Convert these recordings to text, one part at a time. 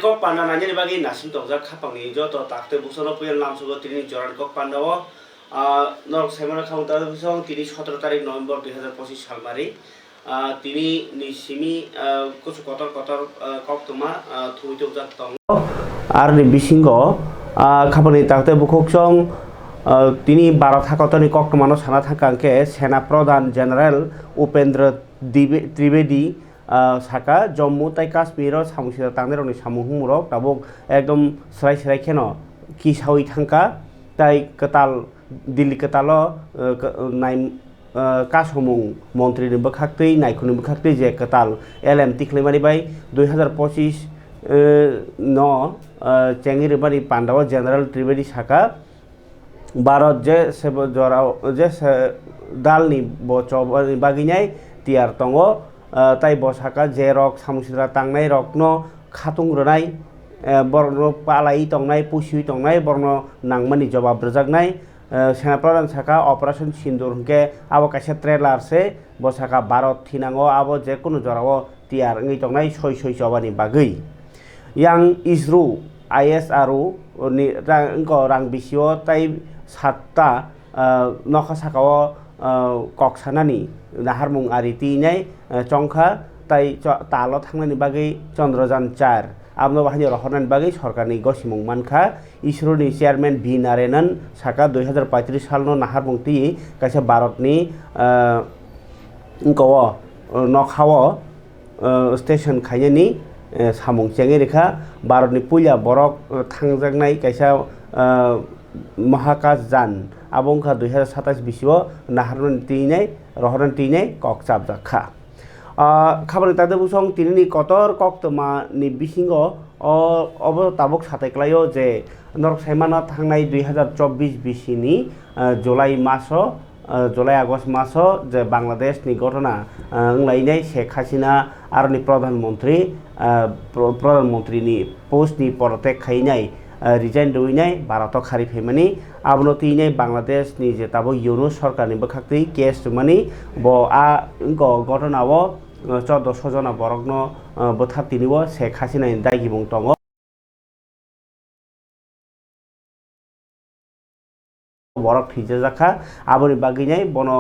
kok panda nanya ni bagi nasim tongjak khapang ni jo to takte busono puyal naam sugo tini joran kok panda o nok semana khaunta busong tini 17 তারিখ November 2025 সাল মারি tini ni simi kuchu kotor kok tuma thui tongjak tong ar ni bisingo khapang ni takte bukhok song তিনি 12 থাকতনি কক্টমানো সানা থাকাঙ্কে সেনা প্রধান general Upendra Trivedi সাকা জম্মু তাই কাশ্মীর সামুসিরা তাংদেরনি সামুহুমুরক তাবক একদম স্রাই স্রাই খেন কিসাউই থাঙ্কা তাই কতাল দিল্লি কতাল নাই কাসমুং মন্ত্রীনি বখাক্তই নাইখুনি বখাক্তই যে কতাল এলএম তিখলেমারি বাই 2025 ন চেঙ্গিরিবারি পান্ডাব জেনারেল ত্রিবেদী সাকা भारत जे जराव जे दालनि बचबनि बागिनाय तियार दंगो ताई बसाका जे रक सामुसिरा तांनाय रकनो खातुंग्रोनाय बरनो पालाय तंनाय पुसि तंनाय बरनो नांमानि जवाब रोजागनाय सेना प्रधान साका ऑपरेशन सिंदूर के आबो कासे ट्रेलार से बसाका भारत थिनांगो आबो जे कुनु जराव तियार ngै तंनाय सय जवानि बागै yang isru ISRU ni rang bisio tai satta nokha sakao koksanani naharmung ari tinai chongkha tai talo thangnani bagai Chandrayaan 4 abno bahani rohnan bagai sorkarni gosimung mankha ISRO ni chairman V Narayanan saka 2035 salno naharmung ti kaisa Bharatni ko nokhao station khainani samung chengi rekha Bharatni puya borok thangjaknai kaisa महाकाश जान आबंखा 2027 बिसिओ नाहारन तिनै रहरन तिनै ककचाब जाखा खाबार तादे बुसं तिनि Qatar कक्तमा नि बिसिंगो अब ताबक साथायख्लायो जे नरक साइमाना थांनाय 2024 बिसिनि जुलाई मासो जुलाई आगस्ट मासो जे बांग्लादेश नि घटना लायनाय शेख हासिना आरनि प्रधानमंत्री नि पोस्ट नि पदत्याग खायनाय रिजाइन दोइनाय भारत खारि फेमानि आबनो तिनै बांग्लादेश नि जे ताबो यूनुस सरकारनि बखाक्ति केस मानि ब आ घटनाव 1400 जना बरकनो बोथार तिनिबो शेख हासिना दायगिमुं दङ बरक थैजा जाखा आबोनि बागिनाय बनो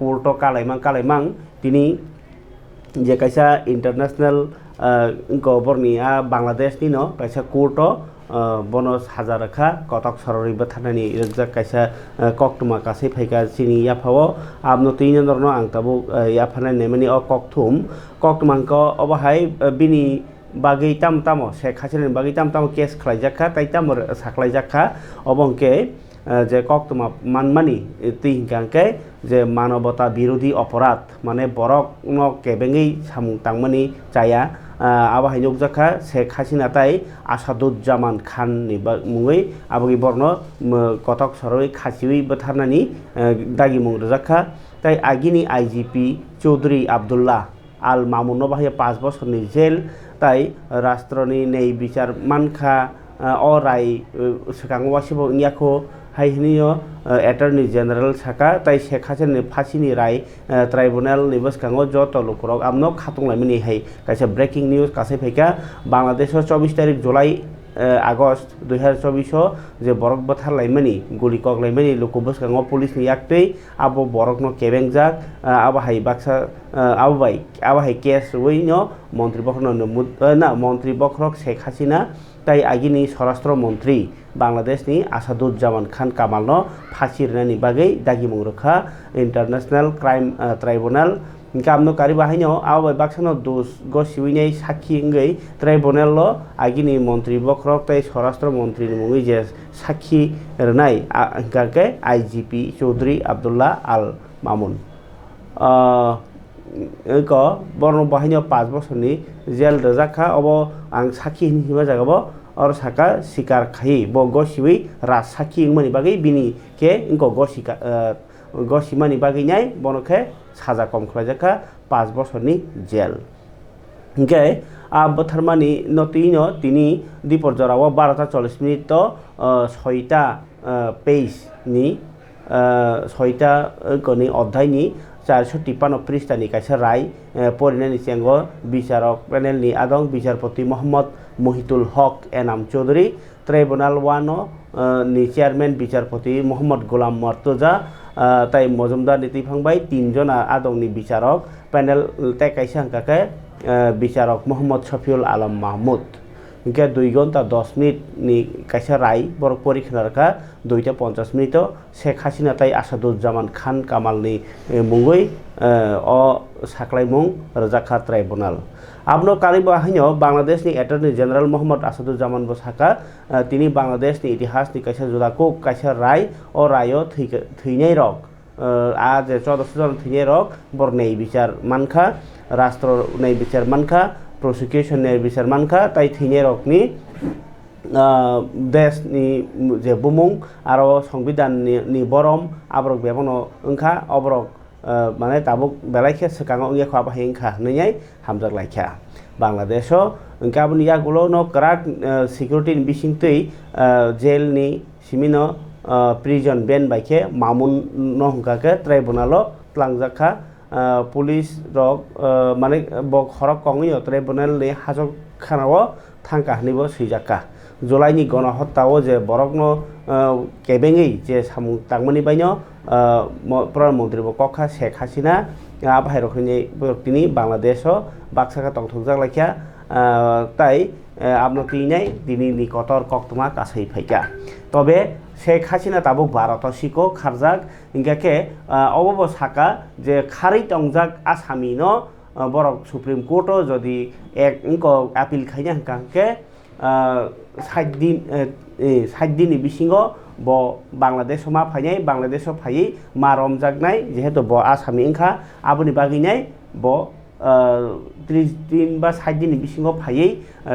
कोर्टो कालायमां तिनि जे कायसा इंटरनेशनल गबरनि बांग्लादेश नि न कायसा कोर्टो बनो साजा रखा कटक सररि बथानानि रजाक कायसा कक्तुमा कासै फैका सिनि याफाव आबनो तिनि नरनो आं ताबो याफानाय नेमानि कक्तुमांको अबहाय बिनि बागै तामतामो शेख हासिनानि बागै तामतामो केस खलायजाखा ताइतामो साखलायजाखा अबंके जे कक्तुमा मानमानि तिंगांके जे मानवता विरोधी अपराध माने बरक न केबेङै सामुं तांमानि जाया आबाहाय नुकजाखा शेख हासिना ताई आसादुज्जामान खान नि मुङै आबगि बर्न कटक सरoi खासिवै बथारनानि दागि मुं रजाखा ताई आगिनि IGP चौधरी अब्दुल्ला आल मामुन बाहाय 5 बछरनि जेल ताई राष्ट्रनि नै बिचार मानखा अराय सकांगवासिबो याखो हाइनियो एटर्नी जनरल साका ताई शेख हासिनानि फासिनि राय ट्राइब्यूनल नि बसकांगो जत लुकरक आमनो खातुंलायमनि हाय कायसा ब्रेकिं न्यूज कासे फैका बांग्लादेश 24 तारिख जुलाई आगस्ट 2024 जे बरक बथारलायमनि गुलि कगलायमनि लुकु बसकांगो पुलिस नि याक्तै आबो बरकनो केबेंजाक आबाहाय बाक्सा आबाहाय केस वइनो मंत्री बखरक शेख हासिना ताई आगिनि स्वराष्ट्र मंत्री बांग्लादेशनि आसादुज्जामान खान कामालनो फासि रनायनि बागै दागिमुं रखा इंटरनेशनल क्राइम ट्राइब्यूनल कामनो कारी बाहायनो आबाय बाक्सानो दोष गसिवैनाय साखी इंगै ट्राइब्यूनल आगिनि मंत्री बखरक ताई स्वराष्ट्र मंत्री मुङै जे साखी रनाय गाके IGP चौधरी अब्दुल्ला आल मामुन बर्न बाहायनो 5 बछरनि जेल रजाखा अब आं साखी हिमा जागाबो और साका शिकार खाई बो गसिवै रा साखी इंगमानि बागै बिनि के इंको गसिमानि बागै नाय बनखे साजा कम खलायजाखा 5 बछरनि जेल इंके बथारमानि नतिनो तिनि दीपर जराव 12:40 मिनिट तो 6टा पेज नि 6टा कनि अध्यायनि 453 पृष्ठानि कायसा राय परिनायनि सिगाङाव बिचारक पेनेलनि आदं बिचारपति मोहम्मद মহিতুল হক এনাম চৌধুরী ট্রাইব্যুনাল 1 নি চেয়ারম্যান বিচারপতি মোহাম্মদ গোলাম মর্তজা তাই মজুমদার নীতি ফাংবাই 3 জন আদংনি বিচারক প্যানেল তাই কাইসা হাঙ্কাকে বিচারক মোহাম্মদ শফিউল আলম মাহমুদ ইনকে 2 ঘন্টা 10 মিনিট নি কাইসা রায় বড় পরীক্ষারকা 2:50 মিনিট শেখ হাসিনা তাই আসাদুজ্জামান খান কামালনি মুঙ্গই অ সাকলাইমুং রজাখা ট্রাইব্যুনাল আপনো কালি বাহিনী বাংলাদেশনি অ্যাটর্নি জেনারেল মোহাম্মদ আসাদুজ্জামান বসাকা তিনি বাংলাদেশনি ইতিহাসনি কাইসা জুদাকো কাইসা রায় ও রায় থৈনাই রক আজ 14 জন থৈনাই রক বর নেই বিচার মানখা রাষ্ট্র নেই বিচার মানখা প্রসিকিউশন নেই বিচার মানখা তাই থৈনাই রকনি দেশনি যে বুমুং আর সংবিধান ni বরম আবরক বেবনো ওংখা অবরক মানে তাবুক বেলাইখে সেকাঙ ইয়া খা বাহিংখা নইয়াই হামজাক লাইখা বাংলাদেশও ওংখা বনি ইয়াগুলো ন করাক সিকিউরিটি বিসিংতৈ জেল ni সিমিনো প্রিজন বেন বাইখে মামুন ন হংকাকে ট্রাইব্যুনালো ত্লাংজাখা পুলিশ রক মানে বক হরক কংইও ট্রাইব্যুনাল ni হাজক খানাও থাংকা হনিবো সুইজাকা জুলাইনি গণহত্যাও যে বরকনো কেবেঙেই যে সামুং তাংমনি বাইনো প্রধানমন্ত্রী কখা শেখ হাসিনা বাহিরখনি তিনি বাংলাদেশও বাক্সাকা টংথংজাক লাইখা তাই আপনি তিনাই দিনী নিকটর কক্তমা কাছাই ফাইকা তবে শেখ হাসিনা তাবুক ভারত শিকো খারজাক ইনকাকে অবব সাকা যে খারি টংজাক আসামিন বরক সুপ্রিম কোর্টও যদি এক আপিল খাইনা হাঙ্কাকে 60 দিন বিসিङाव ब बांलादेश मा फाइनाय बांलादेश फाइयै मा रमजागनाय जेहेतु ब आसामनि इंखा आबुनि बागिनाय ब 30 दिन बा 60 दिन बिसिङाव फाइयै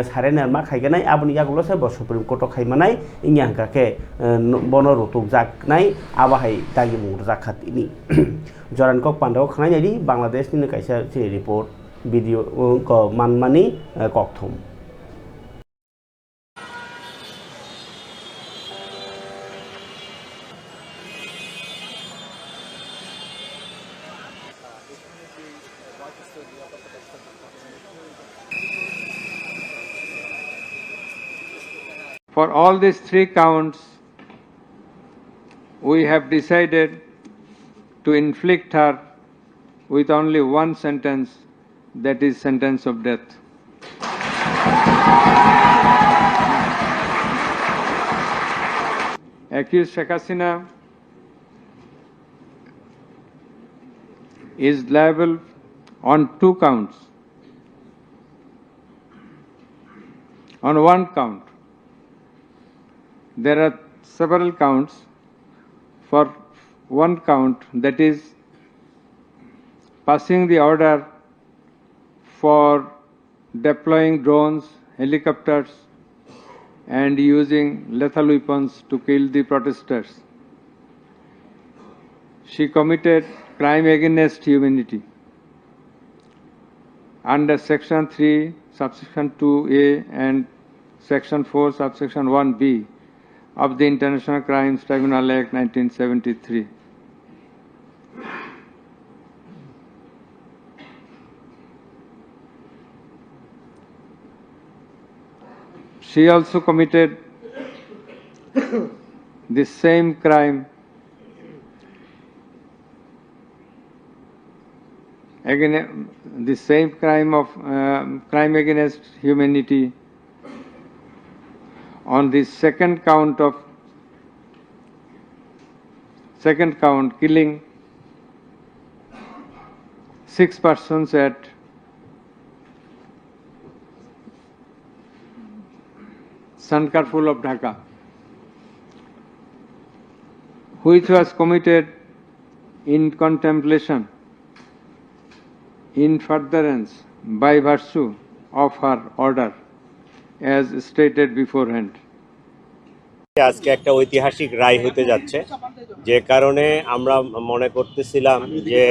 सारेनार मा खाइगनाय आबुनि यागुलसो ब सुप्रिम कोर्ट खाइमानाय इन्या हांकाके बन रुतुक जागनाय आबाहाय दागि मुंग जाखातिनि जरानकक पान्डाव खानायनि बांलादेशनि काइसा रिपोर्ट भिडिअ को मानमानि कक्थुम For all these 3 counts, we have decided to inflict her with only one sentence, that is sentence of death. Accused Sheikh Hasina is liable on 2 counts. On 1 count, there are several counts. For 1 count, that is passing the order for deploying drones, helicopters and using lethal weapons to kill the protesters. She committed crime against humanity under section 3 subsection 2A and section 4 subsection 1B of the International Crimes Tribunal Act 1973. She also committed the same crime crime against humanity on the second count, killing 6 persons at Sankarpur of Dhaka, which was committed in contemplation, in furtherance by virtue of her order, as stated beforehand. আজকে একটা ঐতিহাসিক রায় হতে যাচ্ছে, যে কারণে আমরা মনে করতেছিলাম যে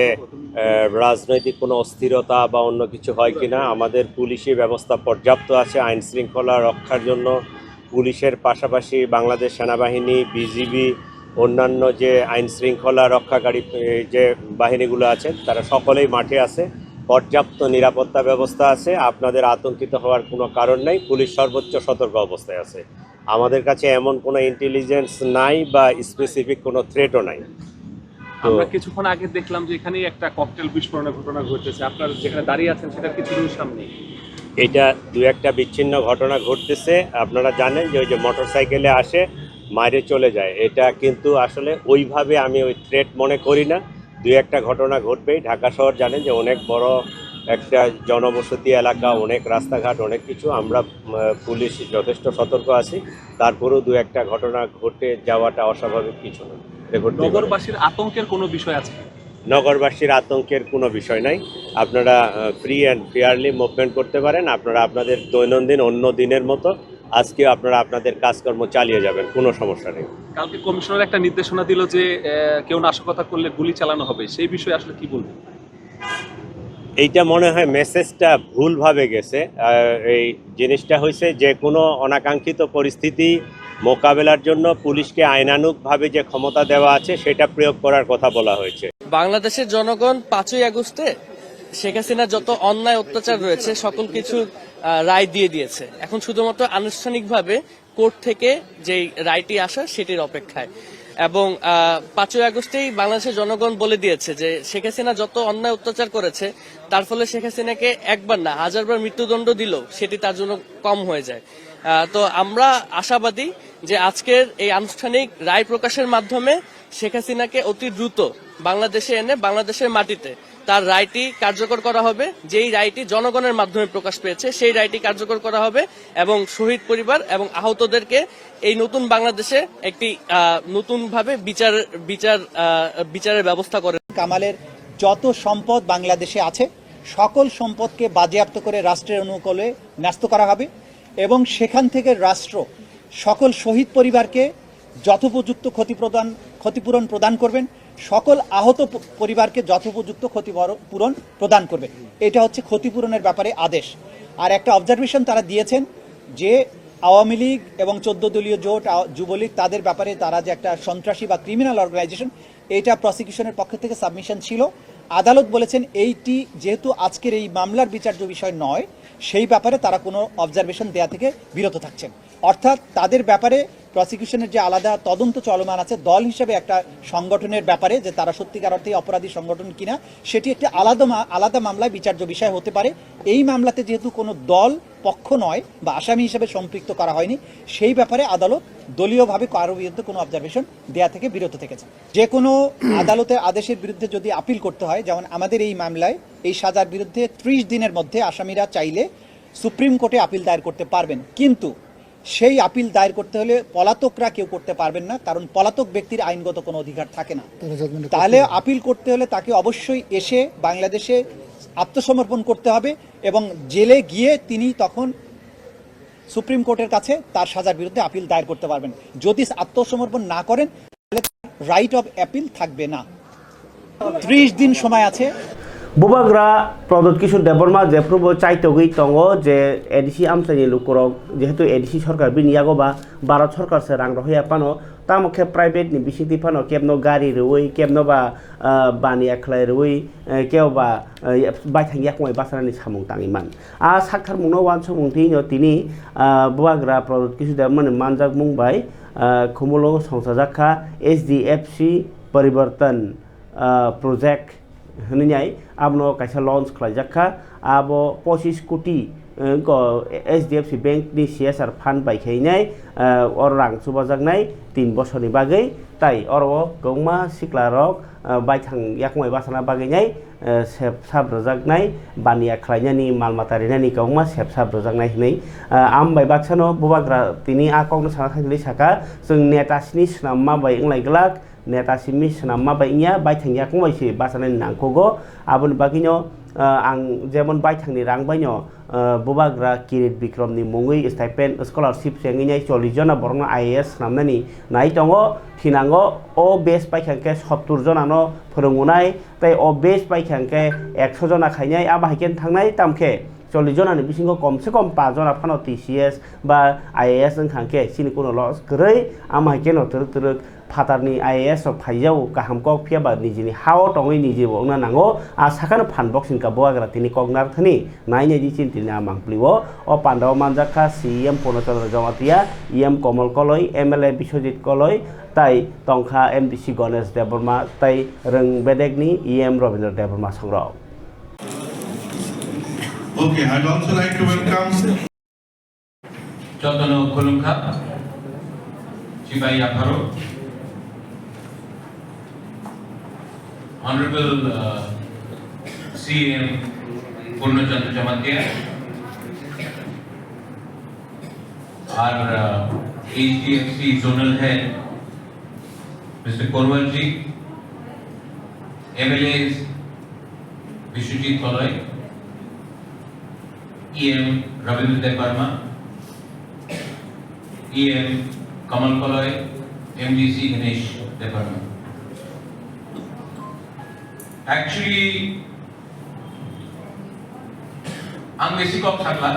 রাজনৈতিক কোনো অস্থিরতা বা অন্য কিছু হয় কিনা। আমাদের পুলিশি ব্যবস্থা পর্যাপ্ত আছে আইন শৃঙ্খলা রক্ষার জন্য। পুলিশের পাশাপাশি বাংলাদেশ সেনাবাহিনী, বিজিবি, অন্যান্য যে আইন শৃঙ্খলা রক্ষাকারী যে বাহিনীগুলো আছে তারা সকলেই মাঠে আছে পর্যাপ্ত নিরাপত্তা ব্যবস্থা আছে, আপনাদের আতঙ্কিত হওয়ার কোনো কারণ নেই। পুলিশ সর্বোচ্চ সতর্ক অবস্থায় আছে। আমাদের কাছে এমন কোনো ইন্টেলিজেন্স নাই বা স্পেসিফিক কোনো থ্রেটও নাই। আমরা কিছুক্ষণ আগে দেখলাম যে এখানেই একটা ককটেল বিস্ফোরণের ঘটনা ঘটেছে, আপনার যেখানে দাঁড়িয়ে আছেন সেটার কিছু দূর সামনে। এটা দু একটা বিচ্ছিন্ন ঘটনা ঘটতেছে। আপনারা জানেন যে ওই যে মোটরসাইকেলে আসে মাইরে চলে যায়, এটা কিন্তু আসলে ওইভাবে আমি ওই থ্রেট মনে করি না। দু একটা ঘটনা ঘটবেই। ঢাকা শহর জানেন যে অনেক বড় একটা জনবসতি এলাকা, অনেক রাস্তাঘাট, অনেক কিছু। আমরা পুলিশ যথেষ্ট সতর্ক আছি, তারপরেও দু একটা ঘটনা ঘটে যাওয়াটা অস্বাভাবিক কিছু না। নগরবাসীর আতঙ্কের কোনো বিষয় আছে? নগরবাসীর আতঙ্কের কোনো বিষয় নাই। আপনারা ফ্রি অ্যান্ড ফেয়ারলি মুভমেন্ট করতে পারেন। আপনারা আপনাদের দৈনন্দিন অন্য দিনের মতো আজকে আপনারা আপনাদের কাজকর্ম চালিয়ে যাবেন, কোনো সমস্যা নেই। কালকে কমিশনার একটা নির্দেশনা দিল যে কেউ নাশকতা করলে গুলি চালানো হবে, সেই বিষয়ে আসলে কি বলবেন? এইটা মনে হয় মেসেজটা ভুলভাবে গেছে। এই জিনিসটা হয়েছে যে কোনো অনাকাঙ্ক্ষিত পরিস্থিতি মোকাবেলার জন্য পুলিশকে আইনানুগভাবে যে ক্ষমতা দেওয়া আছে সেটা প্রয়োগ করার কথা বলা হয়েছে। বাংলাদেশের জনগণ 5ই আগস্টে শেখ হাসিনা যত অন্যায় অত্যাচার রয়েছে সকল কিছু রায় দিয়ে দিয়েছে। এখন শুধুমাত্র আনুষ্ঠানিকভাবে কোর্ট থেকে যেই রায়টি আসা সেটির অপেক্ষায়, এবং 5ই আগস্টেই বাংলাদেশের জনগণ বলে দিয়েছে যে শেখ হাসিনা যত অন্যায় অত্যাচার করেছে তার ফলে শেখ হাসিনাকে একবার না 1000বার মৃত্যুদণ্ড দিলেও সেটি তার জন্য কম হয়ে যায়। তো আমরা আশাবাদী যে আজকের এই আনুষ্ঠানিক রায় প্রকাশের মাধ্যমে শেখ হাসিনাকে অতি দ্রুত বাংলাদেশে এনে বাংলাদেশের মাটিতে তার রায়টি কার্যকর করা হবে। যেই রায়টি জনগণের মাধ্যমে প্রকাশ পেয়েছে সেই রায়টি কার্যকর করা হবে এবং শহীদ পরিবার এবং আহতদেরকে এই নতুন বাংলাদেশে একটি নতুনভাবে বিচারের ব্যবস্থা করে। কামালের যত সম্পদ বাংলাদেশে আছে সকল সম্পদকে বাজেয়াপ্ত করে রাষ্ট্রের অনুকূলে ন্যস্ত করা হবে এবং সেখান থেকে রাষ্ট্র সকল শহীদ পরিবারকে যথোপযুক্ত ক্ষতিপূরণ প্রদান করবেন, সকল আহত পরিবারকে যথোপযুক্ত ক্ষতিপূরণ প্রদান করবে। এটা হচ্ছে ক্ষতিপূরণের ব্যাপারে আদেশ। আর একটা অবজারভেশন তারা দিয়েছেন যে আওয়ামী লীগ এবং 14 দলীয় জোট যুবলীগ তাদের ব্যাপারে তারা যে একটা সন্ত্রাসী বা ক্রিমিনাল অর্গানাইজেশন, এটা প্রসিকিউশনের পক্ষ থেকে সাবমিশন ছিল। আদালত বলেছেন এইটি যেহেতু আজকের এই মামলার বিচার্য বিষয় নয়, সেই ব্যাপারে তারা কোনো অবজারভেশন দেয়া থেকে বিরত থাকছেন। অর্থাৎ তাদের ব্যাপারে প্রসিকিউশনের যে আলাদা তদন্ত চলমান আছে দল হিসেবে একটা সংগঠনের ব্যাপারে যে তারা সত্যিকার অর্থে অপরাধী সংগঠন কিনা সেটি একটি আলাদা মামলায় বিচার্য বিষয় হতে পারে। এই মামলাতে যেহেতু কোনো দল পক্ষ নয় বা আসামি হিসেবে সম্পৃক্ত করা হয়নি, সেই ব্যাপারে আদালত দলীয়ভাবে কারো বিরুদ্ধে কোনো অবজারভেশন দেয়া থেকে বিরত থেকেছে। যে কোনো আদালতের আদেশের বিরুদ্ধে যদি আপিল করতে হয়, যেমন আমাদের এই মামলায় এই সাজার বিরুদ্ধে 30 দিনের মধ্যে আসামিরা চাইলে সুপ্রিম কোর্টে আপিল দায়ের করতে পারবেন, কিন্তু সেই আপিল দায়ের করতে হলে পলাতকরা কেউ করতে পারবেন না, কারণ পলাতক ব্যক্তির আইনগত কোনো অধিকার থাকে না। তাহলে আপিল করতে হলে তাকে অবশ্যই এসে বাংলাদেশে আত্মসমর্পণ করতে হবে এবং জেলে গিয়ে তিনি তখন সুপ্রিম কোর্টের কাছে তার সাজার বিরুদ্ধে আপিল দায়ের করতে পারবেন। যদি আত্মসমর্পণ না করেন তাহলে রাইট অফ অ্যাপিল থাকবে না। 30 দিন সময় আছে। বুবাগ্রা প্রদত্ত কিছু দেবরমা যেপ্রুব চাইতগৈ দङ যে এডিসি আমসাইনি লুকুরক যেহেতু এডিসি সরকার বিনিয়াগো বা ভারত সরকার সে রাং রহইয়া পানো তামखे प्राइवेट नि बिसिति फानो केबनो गाड़ी रुई केबनो बा बानिया खलाय रुई केवबा बायथांगिया खमै बासारानि सामुं तांगिमान आ साक्थार मुनो वान समुंथि नो तिनि बुवाग्रा प्रदत्त किसु देबमन मानजाक मुंबाय खुमुलो संसाजाखा SDFC परिवर्तन प्रोजेक्ट होनैनाय आबनो कायसा लन्च खालायजाखा आबो 25 कोटी SDFC बैंक नि CSR फान्ड बायखायनाय और रां सुबाजाकनाय 3 बছरनि बागै ताई अरओ गौमा सिक्लारक बायथां याखमै बासाना बागैनाय सेब साब रजाकनाय बानिया खालायनायनि मालमातारिनायनि गौमा सेब साब रजाकनाय हनै आमबाय बाक्सानो बुबाग्रा तिनि आकंनो साना थांलै साका जों नेतासिनि स्नाममा बाय इंलायग्लाक नेतासिमि स्नाममा बायनिया बायथां याखमैसि बासानायनि नांखोगो आबोनि बागैनो आं जेमन बायथांनि रां बायनो बुबाग्रा किरिट बिक्रमनि मुङै स्टाइपेन्ड स्कलारशिप सेंगिनाय 40 जना बरनो IAS नामनानि नाय दङ थिनांगो ओ बेस बायखांके 70 जनानो फोरोंनाय ताय ओ बेस बायखांके 100 जना खायनाय आबाहायकेन थांनाय तामखे 40 जनानि बिसिंगो कमसे कम 5 जना फानो TCS बा IAS ओंखांके सिनि कोनो लस गरै आमाहायकेन थरक फातारनि IAS rok phaijao kaham kok phiaba nijini hao tongoi niji bo ongna nango a sakano phanbok sinka boagra tini koknar thani naine ji chintini amangpliwo o pandao manjaka CM Purnachandra Jamatia EM Komal Koloi MLA Biswajit Koloi tai tongkha MDC Ganesh Deborma tai reng bedekni EM Robindra Deborma songrok. Okay, I'd also like to welcome Jotono Kolungka, Chibai Akharo, Honorable CM Purnachandra Jamatia, our HDFC Zonal Head, Mr. Korwalji, MLAs Vishwajit Koloi, EM Rabindra Debarma, EM Kamal Koloi, MDC Ganesh Debarma. Actually, हम basic of सकला,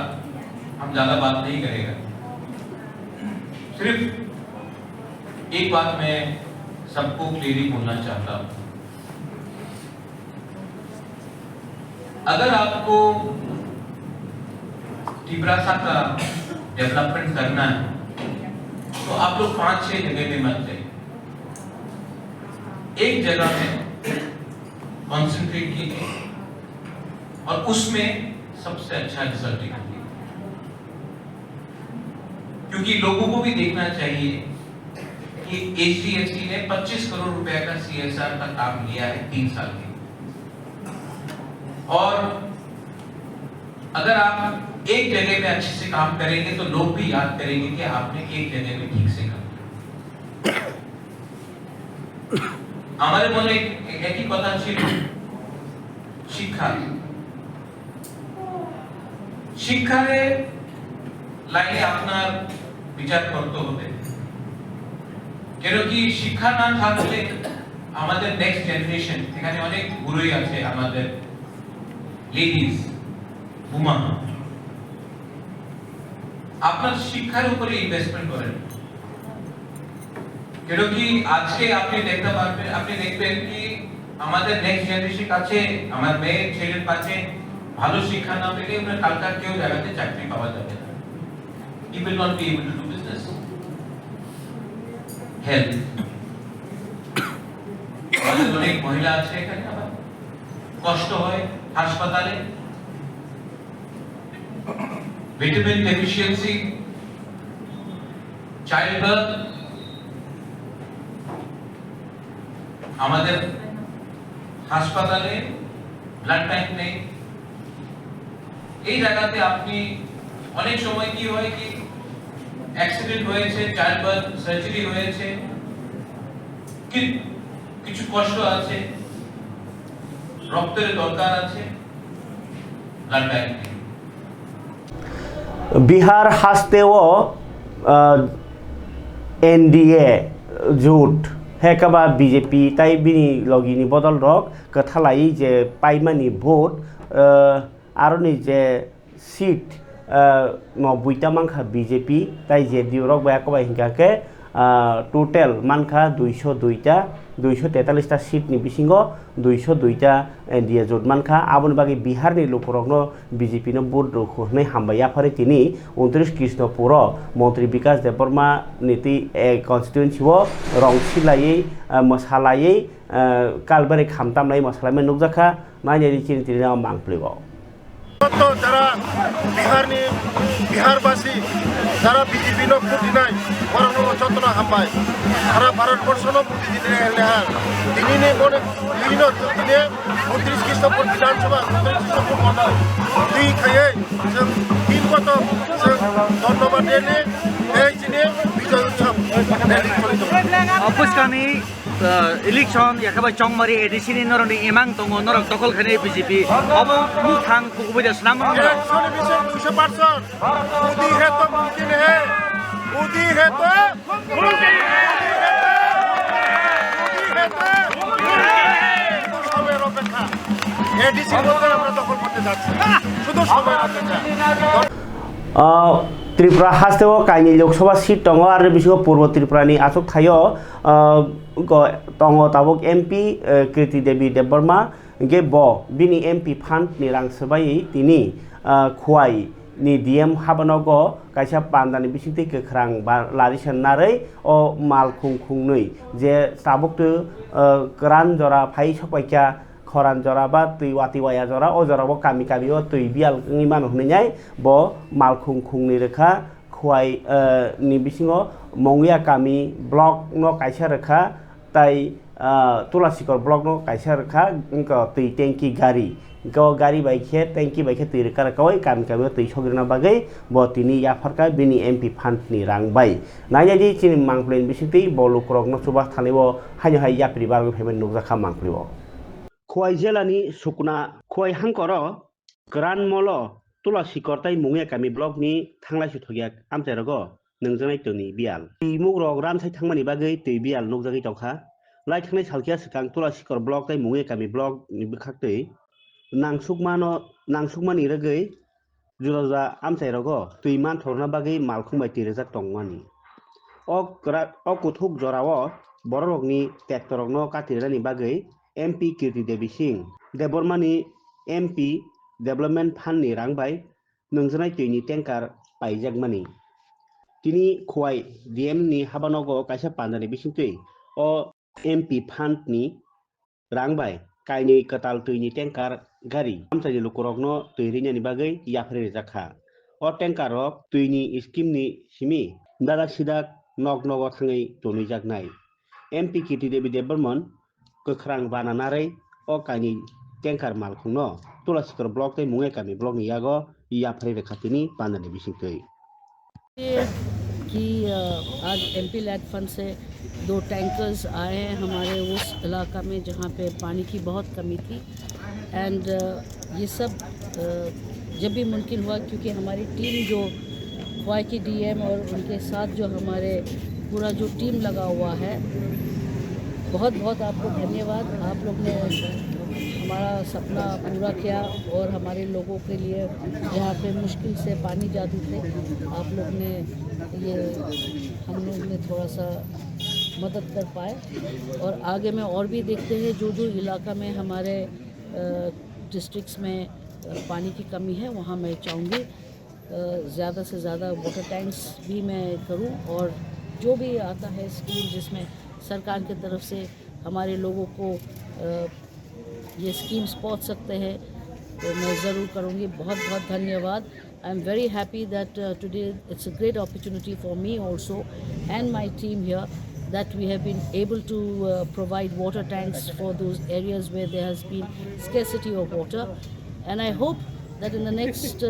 हम ज़्यादा बात नहीं करेगा। सिर्फ एक बात मैं सबको क्लियरली बोलना चाहता हूँ। अगर आपको टिब्रासा का डेवलपमेंट करना है तो आप लोग 5-6 जगह में मत जाइए, एक जगह में कॉन्सेंट्रेट कीजिए और उसमें सबसे अच्छा रिजल्ट निकालिए, क्योंकि लोगों को भी देखना चाहिए कि HDFC ने 25 करोड़ रुपए का CSR का काम लिया है 3 साल के, और अगर आप एक जगह में अच्छे से काम करेंगे तो लोग भी याद करेंगे कि आपने एक जगह में ठीक से काम किया। हमारे मन एक ही কথা ছিল শিক্ষা, শিক্ষারে লাইনে আপনার বিচার করতে হবে, কেন কি শিক্ষা না থাকলে আমাদের নেক্সট জেনারেশন, এখানে অনেক গুরুই আছে, আমাদের লেডিজ উমা, আপনার শিক্ষার উপরে ইনভেস্টমেন্ট করেন, কেন কি আজকে আপনি দেখতে পারবেন, আপনি দেখবেন কি আমাদের নেক্সট জেনারেশন কাছে, আমার মেয়ে ছেলের কাছে ভালো শিক্ষা না পেলে ওরা কালকার কেউ জায়গাতে চাকরি পাওয়া যাবে না। He will not be able to do business. Health. আমাদের অনেক মহিলা আছে এখানে, আবার কষ্ট হয় হাসপাতালে, ভিটামিন ডেফিসিয়েন্সি, চাইল্ড বার্থ, আমাদের হাসপাতালে ব্লাড ব্যাংক নেই। এই জায়গাতে আপনি অনেক সময় কি হয় কি অ্যাক্সিডেন্ট হয়েছে, চাইল্ড বার্থ সার্জারি হয়েছে, কিছু কষ্ট আছে, রক্তের দরকার আছে, ব্লাড ব্যাংক নেই। बिहार हास्तेओ NDA जुट हेकबा BJP ताई बिनी लगिनी बदल रक कथालाई जे पाइमानी भोट आरोनि जे सीट 90टा मानखा BJP ताई जे दिउरक बायकबा हिंगाके टोटल मानखा 202टा 243टा सीटनि बिसिंगो 202टा NDA जुट मानखा आबोनि बागै बिहारनि लोकरकनो BJP नो भोट रुखुनै हामबाया फारे तिनि 29 कृष्णपुर मन्त्री विकास देबबर्मा नीति कन्स्टिट्युएन्सिओ रंसिलायै मसालायै कालबारि खामतामनाय मसालामै नुकजाखा नायनायनि चिन्तिना मांप्लिगो যারা বিহারবাসী যারা বিজেপি নো ভোট দিনাই বরং যত্ন হামবাই সারা ভারতবর্ষ নো ভোট দিনে লেহার দিনে মনে বিভিন্ন দিনে 29 कृष्णपुर विधानसभा 29 कृष्णपुर मंडल दुई खायै जों दिन गत जों धन्यबाद देने এই দিনে বিজয় উৎসব অপুষ্কানি ইলেকশন একেবারে চংমারি এডিসিনি নরনি এমাং দङ নরক দখল খানে বিজেপি अब मुथां कुकुबैदा स्नाम इलेक्शन विषय 200% मोदी है तो मुमकिन है, मोदी है तो সময়ের অপেক্ষা এডিসি বলতে আমরা দখল করতে যাচ্ছি শুধু সময়ের অপেক্ষা त्रिपुरा हास्टेआव काइनि लोकसभा सीट दङ आरो बिसिङाव पूर्व त्रिपुरानि आसक थायो दङ ताबुक एमपि कीर्ति देवी देबबर्मा गे बिनि एमपि फान्ड नि रां सोबायै तिनि खुवाई नि डीएम हाबानगो काइसा पान्दानि बिसिंति गोख्रां लारिसनारै अ माल खुंखुंनै जे ताबुकतो गोरान जरा फाइ सपाइका खरान जरा बा तै वाति वाया जरा अ जरा बो कामि कामि ओ तै बियाल नि मान हनैनाय बो माल खुंखुंनि रेखा खुवाई नि बिसिङाव मंगिया कामि ब्लक न काइसा रेखा ताई तुलासिकर ब्लक न काइसा रेखा तै टेंकी गाड़ी गाड़ी बाइखे टैंकी बाइखे तै रेखा रेखावै कामि कामि तै सगिरना बागै बो तिनि याफारका बिनि एमपि फान्ड नि रां बाय नायनायदि चिनि मांप्लेन बिसिंति बलु क्रक न सुबा थानेबो हाय हाय याप्रि बारगो फेमेन नुजाखा मांप्लिबो खुवाई जिल्लानि सुकना खुवाई हांकर गोरान मल तुलासिकर ताई मुंगिया कामि ब्लक नि थांलाय सुथगिया आमचारगो नोंजोंनाय तनि बियाल मुग्रक रामसाय थांमानि बागै तै बियाल नुजागै दावखा लाइ थांनाय सालखिया सिगां तुलासिकर ब्लक ताई मुंगिया कामि ब्लक नि बखाक्तै नांसुकमानि रगै जुदा जुदा आमचारगो तै मान थरना बागै मालखुंबाय तिरजा टंमानि अ कुथुक जराव बररकनि ट्रेक्टरकनो कातिरानि बागै एमपि कीर्ति Devi Singh देबबर्मानि MP development fund नि रां बाय नोंजोंनाय तैनि टेंकार पाइजाकमानि तिनि खुवाई डीएम नि हाबानगो काइसा पान्दानि बिसिंतै अ एमपि फान्ड नि रां बाय काइनि कताल तैनि टेंकार गाड़ी आमचानि लुकरकनो तै रिनानि बागै याफरे जाखा अ टेंकारक तैनि स्कीम नि सिमि दादा सिदा नग नग थाङै तनै जागनाय एमपि कीर्ति देवी देबबर्मन गोख्रां बानानारै अ काइनि टेंकार मालखुंनो तुलासिकर ब्लक तै मुंगे कामि ब्लक नि यागो याफरे रेखातिनि पान्दानि बिसिंतै कि आज एमपी लैड फंड से 2 टैंकर्स आए हैं हमारे उस इलाका में जहाँ पे पानी की बहुत कमी थी एंड ये सब जब भी मुमकिन हुआ क्योंकि हमारी टीम जो खुवाई की डीएम और उनके साथ जो हमारे पूरा जो टीम लगा हुआ है बहुत बहुत आपको धन्यवाद। आप लोग ने हमारा सपना पूरा किया और हमारे लोगों के लिए यहाँ पे मुश्किल से पानी जाती थे आप लोग ने ये हम लोग ने थोड़ा सा मदद कर पाए और आगे में और भी देखते हैं जो जो इलाका में हमारे डिस्ट्रिक्ट्स में पानी की कमी है वहाँ मैं चाहूँगी ज़्यादा से ज़्यादा वाटर टैंक्स भी मैं करूँ और जो भी आता है स्कीम जिसमें सरकार की तरफ से हमारे लोगों को ये स्कीम्स पहुँच सकते हैं तो मैं ज़रूर करूँगी। बहुत बहुत धन्यवाद। I am very happy that today it's a great opportunity for me also and my team here that we have been able to provide water tanks for those areas where there has been scarcity of water, and I hope that in the next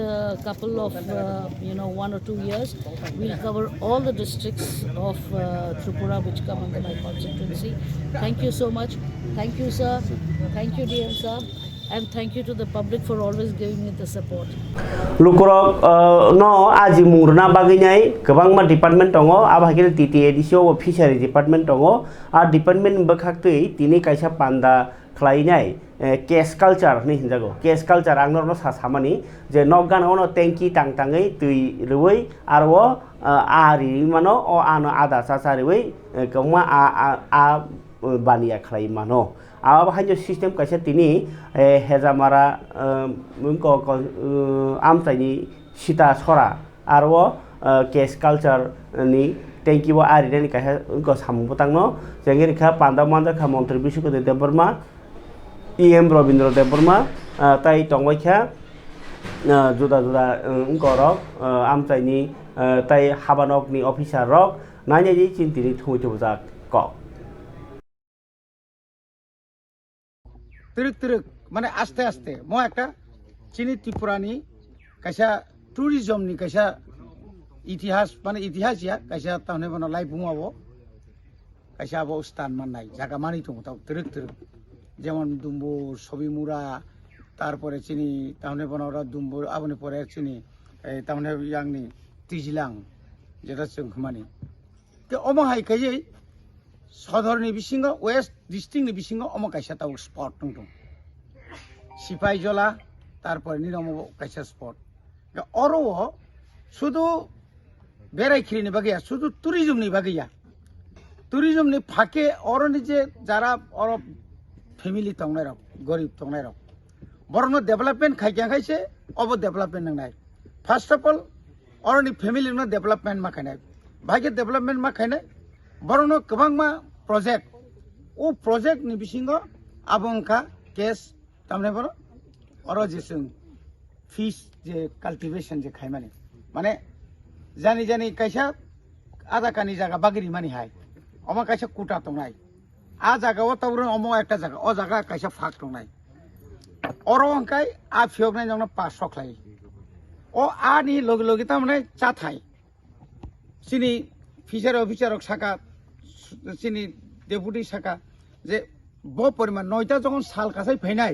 couple of 1 or 2 years we'll cover all the districts of Tripura which come under my constituency. Thank you so much. Thank you sir, thank you DM sir, and thank you to the public for always giving me the support. लुकरक न आजि मुंग्रना बागैनाय गोबां department दङ आबाहागिल TTADC फिशारि department दङ आ department बखाक्तै तिनि काइसा पान्दा खलायनाय case culture नि हिनजागो case culture आंनरनो सासामानि जे नगान अनो टेंकी टांटाङै दै रुवै आरो आरि मानो अ आनो आदा सासारिवै गमा आ बानिया खलाय मानो आबा हायो सिस्टेम काइसा तिनि हेजामारा मुंको आमचाइनि सीता सरा आरो केस कल्चर नि टेंकी वो आरिनि काइसा उनको सामुबतांनो जेंगेरिखा पांदा मानदाखा मंत्री बिशुकदेव देबबर्मा EM रविंद्र देबबर्मा ताई टंगवाइखा जुदा जुदा उनको रक आमचाइनि ताई हाबानकनि अफिसार रक नायनायनि चिन्तिनि थुमिथुबजा क तिरक तिरक माने आस्ते आस्ते मो একটা চিনি ত্রিপুরানি কাইসা ট্যুরিজমনি কাইসা ইতিহাস মানে ইতিহাস ইয়া কাইসা তাহনে বনা লাই বুমাবো কাইসা আবো স্থান মাননাই জায়গা মানি তো তাও তিরক তিরক যেমন দুম্বুর ছবিমুরা তারপরে চিনি তাহনে বনা ওরা দুম্বুর আবনি পরে চিনি এই তাহনে ইয়াংনি তিজিলাং যেটা চংখমানি তে অমহাই কাইयै সদরনি বিসিঙ্গ ওয়েস্ট ডিস্ট্রিক্টনি বিসিঙ্গ অম কাইসা তাও স্পট দं সিপাহীজলা তারপরে নিরম কাইসা স্পট অরও শুধু বেড়াইখিরিনি বাগিয়া শুধু ট্যুরিজমনি বাগিয়া ট্যুরিজমনি ফাঁকে অরনি যে যারা অর ফ্যামিলি তংনাই রক গরিব তংনাই রক বরং ডেভেলপমেন্ট খাইকিয়া খাইছে অব ডেভেলপমেন্ট নাंनाय ফার্স্ট অফ অল অরनि ফ্যামিলি नो डेवलपमेंट मा खायनाय भागे डेवलपमेंट मा खायनाय बरन गोबां मा प्रोजेक्ट ओ प्रोजेक्ट नि बिसिङाव आबंखा केस तामने बर अर जेसों फिश जे कल्टिवेशन जे खायमाने माने जानि जानि कायसा आधा कानि जागा बागिरि मानि हाय अमा कायसा कुटा तंनाय आ जागाव तावरन अमा एकटा जागा अ जागा कायसा फाक तंनाय अरो अंकाय आ फियगनाय जंना पास सखलाय ओ आनी लगे लगे तामने चाथाय सिनी फिशार अफिसार शाखा सिनी डेपुटी शाखा जे ब परिमाण 9टा जन साल कासाय फैनाय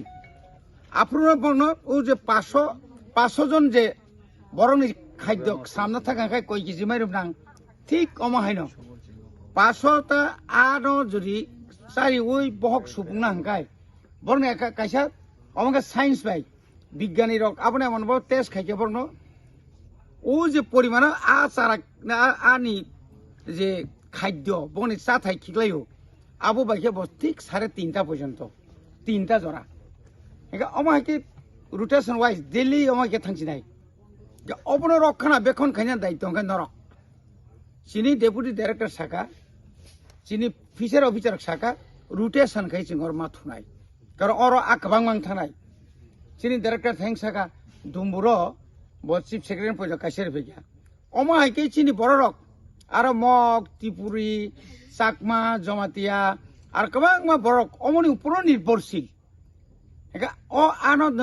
आफ्रुना बर्न ओ जे 500 जन जे बरंनि खाद्य सामना थाखाय कय केजि माइरम नां ठीक अमा हायनो 500टा आनो जदि सारि ओइ बहक सुबुंना हंकाय बरन एका कायसा अमका साइंस बाय বিজ্ঞানী রক আপনি এমন ভাবে টেস্ট খাইকে বর্ণ ও যে পরিমাণ আ চারা আনি যে খাদ্য বনি চা থাই খিগলাইও আবু বাইকে বস ঠিক 3:30 পর্যন্ত 3টা জরা একা আমাকে রোটেশন ওয়াইজ ডেইলি আমাকে থাকছি নাই অবন রক্ষণা বেখন খাইনা দায়িত্ব অঙ্কা নরক চিনি ডেপুটি ডাইরেক্টর শাখা চিনি ফিশার অফিসার শাখা রোটেশন খাইছি ওর মাথু নাই কারণ ওর আকবাং মাং থানায় চিনি ডাইরেক্টর থ্যাংক শাখা দুম্বুর চিফ সেক্রেটারি পয়সা কাশের ভেগা অমা হাইকে চিনি বড় রক আর মগ ত্রিপুরি চাকমা জমাতিয়া আর গোबां मा বড় অমনি উপর নির্ভরশীল একা অ আনন্দ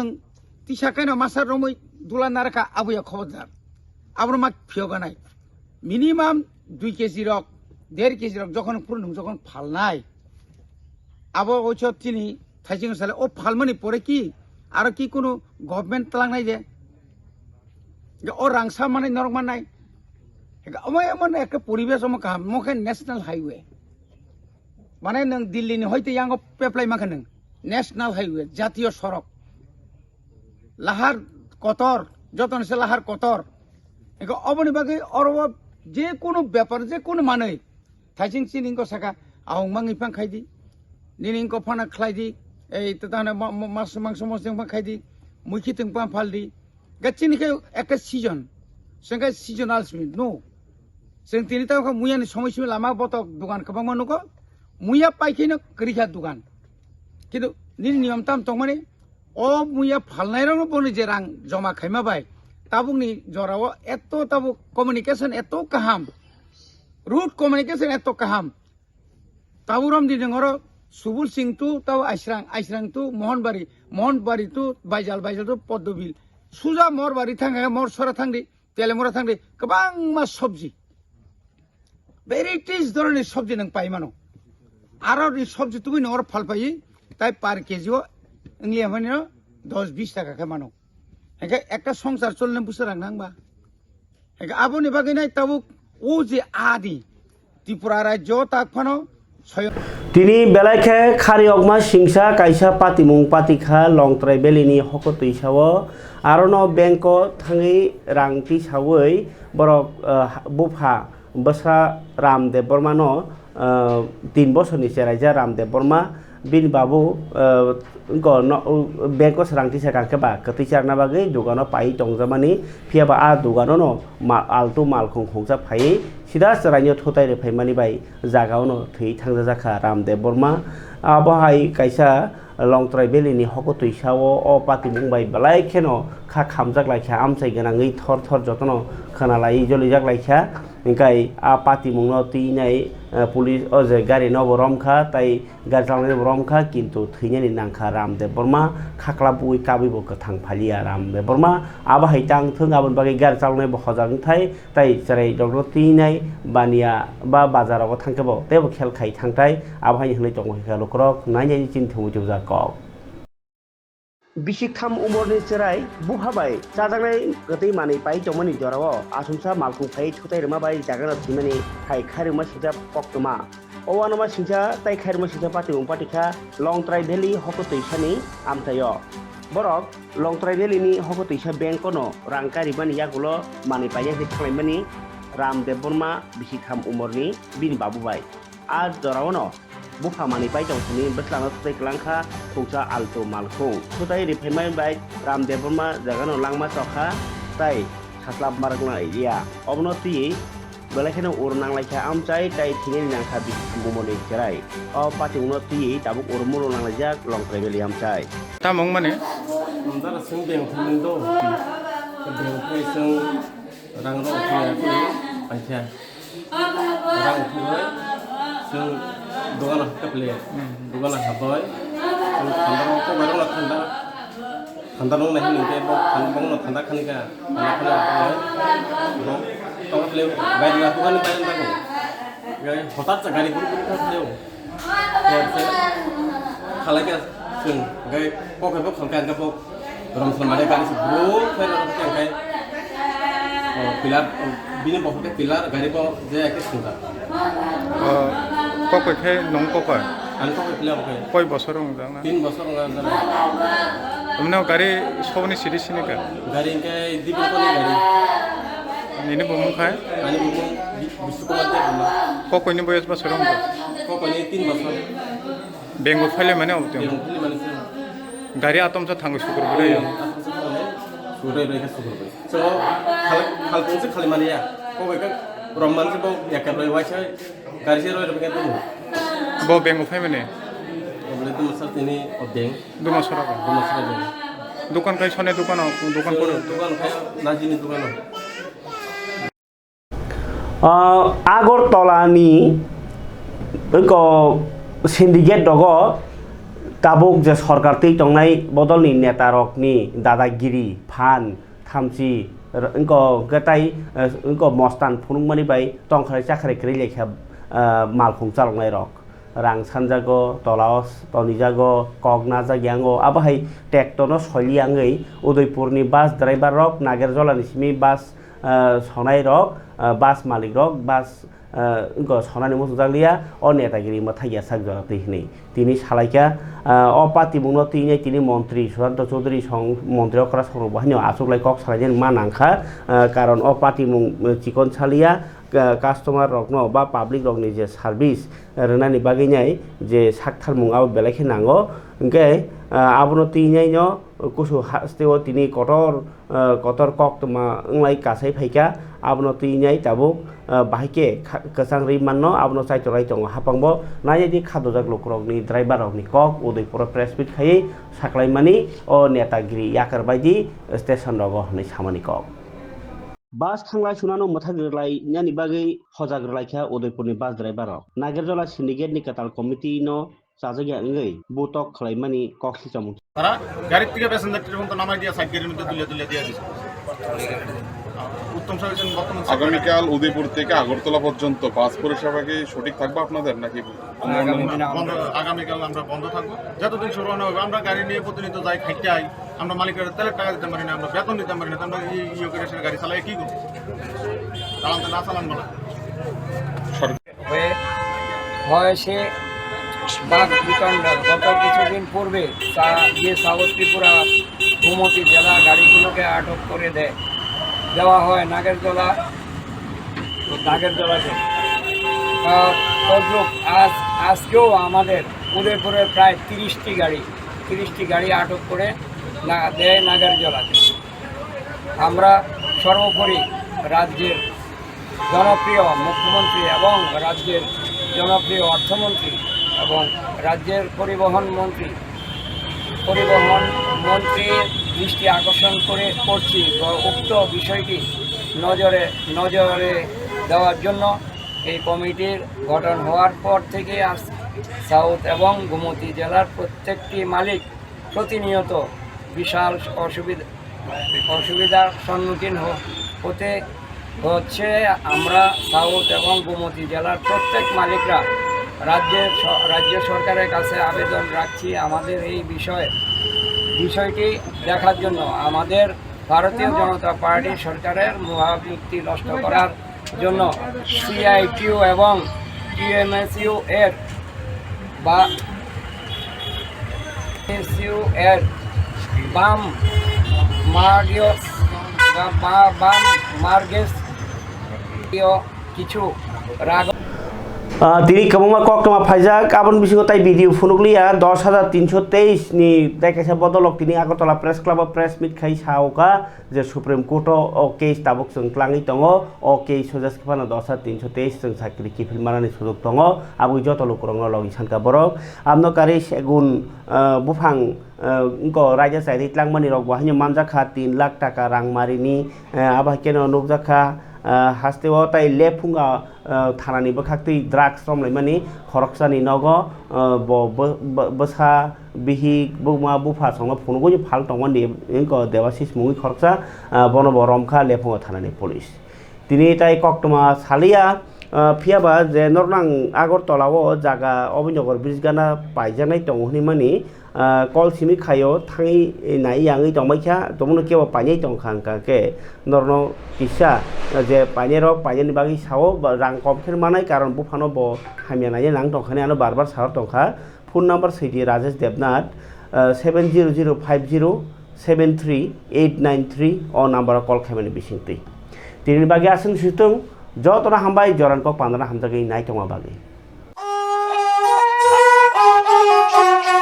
তিসাকাইনা মাসার রমই দুলা নারকা আবুয়া খবরদার আবার মা ফিয়গানাই মিনিমাম 2 কেজি রক 1.5 কেজি রক যখন পুরো যখন ফালনাই আবো ওইছ চিনি থাইজিং সালে ও ফালমানি পরে কি আর কি কোনো গভর্নমেন্ট তালাংনাই যে ও রাংসা মানে নরক মানাই আমায় এমন একটা পরিবেশ আমার কাম মকে ন্যাশনাল হাইওয়ে মানে নং দিল্লিনি হইতে ইয়াঙ্গ পেপলাই মাখে নং ন্যাশনাল হাইওয়ে জাতীয় সড়ক লাহার কতর যতন সে লাহার কতর অবনি বাকি অরব যে কোনো ব্যাপার যে কোনো মানে থাইজিং চিনিঙ্গ শাখা আং মাংইফাং খাইদি নিনিঙ্গ ফানা খাইদি এই তাহলে মাংস মশলা খাইদি মুখি তিংপা ফালদি গাছিনিকে একটা সিজন সঙ্গে সিজনাল নো जों तिनि तावखौ मुयानि समयसिम लामा बतक दुकान गोबां मानुको मुया पाइखिनो करिखा दुकान किन्तु निनि नियम ताम तंमाने अ मुया फालनायरावनो बनि जे रां जमा खायमाबाय ताबुंनि जराव एत्त ताबु कम्युनिकेशन एत्त काहाम रूट कम्युनिकेशन एत्त काहाम ताबुराम दिनगर सुबुल सिंह तु ताव आइस्रां तु मोहनबारी तु बाइजाल तु पद्मबिल सुजा मरबारी थांगा मरसरा थांदि तेलेमुरा थांदि गोबां मा सब्जी ভেরাইটিস ধরনের সবজি নং পাই মানো আর সবজি তুমি নর ফাল পাই তাই পার কেজিও ইংলিয়া মানে 10-20 টাকা খায় মানো একটা সংসার চললে বুঝে রাখ নাংবা আবনি বাকি নাই তাবু ও যে আদি ত্রিপুরা রাজ্য তাক ফানো তিনি বেলাইখে খারি অগমা সিংসা কাইসা পাতিমুং পাতিখা লংত্রাই বেলিনি হকতই সাও আরনো ব্যাংক থাঙি রাংতি সাवै বরক বুফা बसा रामदेव बर्मा नो 3 बছरनि रायजा रामदेव बर्मा बिन बाबू बैंक सांगति साकाबा कतैचारना बागै दुगानो पाई टंगजामानि फियाबा आ दुगानो नो आलतु मालखं खंजा फाइ सिदा सरायनो थोताय फाइमानि बाय जागावनो थै थांजा जाखा रामदेव बर्मा आबहाय कायसा लंत्राय बेलिनि हकतै सावो अ पाति बुंबाय बलाय खेनो खा खामजाक लायखा आमसाय गोनाङै थर थर जतनो खोनालाय जलिजाक लायखा इंकाय आ पाति मुंनो तीनाय पुलिस अजे गारि नब रमखा ताई गारि चालनाय रमखा किन्तु थैनायनि नांखा रामदेव बर्मा खाख्ला बुइ काबिबो कथां फालिया रामदेव बर्मा आबाहाय तां थों आबन बागै गारि चालनाय बहजां थाय ताई सराय डक्टर तीनाय बानिया बा बाजाराव थांकेबो तेबो खेल खाय थांथाय आबाहाय हनै तंगखा लक्रक नायनायनि चिन्थु जोजा क बिसिखाम उमरनि चेराय बुहाबाय जाजानाय गतै मानै पाइ जमनि जराव आसुमसा मालखौ फाइ थुताय रमाबाय जागाना थिमानि हाय खारिमा सिजा पक्तमा अवानमा सिजा ताय खारिमा सिजा पातिमुं पातिखा लंत्राय भेलि हकतैसानि आमथाय बरक लंत्राय भेलिनि हकतैसा बेंकनो रांकारि बानि यागुलो मानै पाइ थांनायमानि रामदेव बर्मा बिसिखाम उमरनि बिनि बाबुबाय आज जरावनो बुफामानि बाय दंसनि बेस्लानो सुथाय ग्लांखा थौसा आलतो मालखौ सुथाय रिफाइमाय बाय रामदेव बर्मा जागानो लांमा चखा ताय सास्लाब मारगना इया अबनति बेलाखेनो उर नांलायखा आमचाय ताय थिङै नांखा बिसिखाम उमरनि जेराय अ पाति उन्नति दाबुक उरमुल नांलायजा लंथ्राय बेलि आमचाय तामं माने Antara sing bengkulu itu, bengkulu sing orang orang itu aja, orang itu sing doang lah kepelih, doang lah habai, sing kantor itu baru lah kantor orang nahi nih, kantor orang kantor kanika, kantor apa, tong kepelih, bayar lah tuh kan bayar tak kok, gaya hotat segari pun kepelih, kalau kita sing gaya pokok khangkan kapok orang selama kan sebelum saya orang kayak pilar bini pokoknya pilar gari po saya ke sudah pokok kayak nong pokok anto pilar pokoknya koi bosor orang na 3 bosor orang ada mana gari sopni siri sini kan gari kayak di bawah gari ini bumung kai ini bumung bisu kuatnya bumung pokok ini boyas bosor orang pokok ini 3 bosor bengu file mana waktu bengu file mana sih gari atom sa tangguh syukur beraya sudah mereka syukur beraya so hal pun sih kali mana ya kok mereka roman sih bau ya kan roy wajah gari sih roy mereka tuh bau bengu file mana boleh tuh masal ini obeng dua masuk apa dukan kai sone dukan koro dukan kai najini dukan আগরতলানি syndicate দগ ताबुक जे सरकार तै तंनाय बदलनि नेतारकनि दादागिरि फान थामसि इनको गताय इनको Mastan फुनुंगमानि bye तंखाय चाखरे क्रि लेखा मालखुं चालंनाय रक रां सानजागो तलास तनिजागो कगना जाग्यांगो आबाहाय ट्रेक्टरनो सलियांगै उदयपुरनि बास ड्राइभार रक नागेरजलानि सिमी बास सनाय रक बास मालिक रक बास इनको सनानि मसुजालिया अ नेतागिरि मथाइया सागजरा तैहनै तिनि सालायका अ पार्टी मुनो तिनि तिनि मन्त्री सुशाন্ত चौधुरी मन्त्री अकरा संरक्षण बाहिनी आसुगलाय कक सालायजेन मानांखा कारण अ पार्टी मुं चिकन सालिया कास्टमार रकनो बा पाब्लिक रकनि जे सार्भिस रनानि बागैनाय जे साक्थार मुङाव बेलाखे नांगो इंके आबनो तिनिनो कुसु हास्तेव तिनि कटर कक्तमा इंलाय कासाय फाइका आबनो तिनिय ताबुक बाहायके कसां रै माननो आबनो साइतराय दङ हापांबो नायदि खादोजाक लोकरकनि ड्राइभार रकनि कक उदयपुर प्रेस मिट खायै साख्लायमानि अ नेतागिरि याकर बायदि स्टेशन रग हनै सामानि कक बास थांलाय सुनानो मथाग्रलाय न्यानि बागै हजाग्रलायखा उदयपुरनि बास ड्राइभार नागेरजला सिन्डिकेटनि काताल कमिटिनो साजगिया इंगै बुटक खलायमानि कक सिस्टम তারা গাড়ির থেকে প্যাসেঞ্জার ট্রেন তো নামাই দিয়া সাইড গাড়ির মধ্যে তুলে দিয়ে দিছে উত্তম সাহেব বর্তমান আগামীকাল উদয়পুর থেকে আগরতলা পর্যন্ত বাস পরিষেবা কি সঠিক থাকবে আপনাদের নাকি আগামীকাল আমরা বন্ধ থাকবো যতদিন শুরু না হবে আমরা গাড়ি নিয়ে প্রতিনিয়ত যাই খাইতে আই আমরা মালিকের তেলের টাকা দিতে পারি না আমরা বেতন দিতে পারি না আমরা ইয়ে করে গাড়ি চালাই কি করবো চালান তো না চালান বলা হয় সে বাস বিকান্ডার গত কিছুদিন পূর্বে যে সাউথ ত্রিপুরা গোমতী জেলা গাড়িগুলোকে আটক করে দেওয়া হয় নাগেরজলাতে তদ্রূপ আজকেও আমাদের উদয়পুরের প্রায় 30টি গাড়ি আটক করে দেয় নাগেরজলাতে। আমরা সর্বোপরি রাজ্যের জনপ্রিয় মুখ্যমন্ত্রী এবং রাজ্যের জনপ্রিয় অর্থমন্ত্রী এবং রাজ্যের পরিবহন মন্ত্রীর দৃষ্টি আকর্ষণ করছি উক্ত বিষয়টি নজরে দেওয়ার জন্য এই কমিটির গঠন হওয়ার পর থেকে সাউথ এবং গোমতী জেলার প্রত্যেকটি মালিক প্রতিনিয়ত বিশাল অসুবিধার সম্মুখীন হতে হচ্ছে। আমরা সাউথ এবং গোমতী জেলার প্রত্যেক মালিকরা রাজ্য সরকারের কাছে আবেদন রাখছি আমাদের এই বিষয়টি দেখার জন্য। আমাদের ভারতীয় জনতা পার্টি সরকারের মহাভিযুক্তি নষ্ট করার জন্য CITU এবং TMSU এর বাম মার্গেস কিছু রাগ তিনি কেমন কক্টমা ফাইজাক আবন বিসঙ্গ তাই ভিডিও ফুনুকলিয়া 10,323 ni তাইকাইসা বদলক তিনি Agartala press club press meet খাই সাওকা যে সুপ্রিম কোর্ট ও কেস তাবক जों ক্লাङै दङ ও কেস সজাস খানা 10,323 जों সাকরি কিফিল মারানি সুযোগ দङ আবু যত লোকরং লগি সানকা বরক আমনো কারি সেগুন বুফাং ইনকো রাজা সাইদি ত্লাংমানি রক বাহানি মানজাখা 3 লাখ টাকা রাংমারিনি আবা কেন নুকজাখা হাস্তেও তাই লেফুঙ্গা থানানি বখাক্তি ড্রাগস রমলাইমানি খরকসানি নগ বসা বিহি বুমা বুফা সংग फुनुगुनि फाल टंगमनि इनको देवाशिष मुङि खरकसा बन रमखा लेफुंगा थानानि पुलिस तिनि ताई कक्टमा सालिया फियाबा जे नरनां आगरतलाओ जागा अबिनगर ब्रिजगाना पाइजानाय दंहनि मानि कल सिमि खायो थाङै नाय याङै दंबायखा तमनो केव पाइनाय दंखांकाके नरनो किसा जे पाइनेरो पाइनेनि बागै सावो रां कमखेर मानाय कारण बुफानो ब हामिया नाय नां दंखाने आनो बार सार दंखा फोन नम्बर सैदि राजेश देबनाथ 7005073893 अ नम्बर कल खामानि बिसिंति तिनि बागै आसन सुतुं जतना हामबाय जरानको पांदना हामजागै नाय दंगा बागै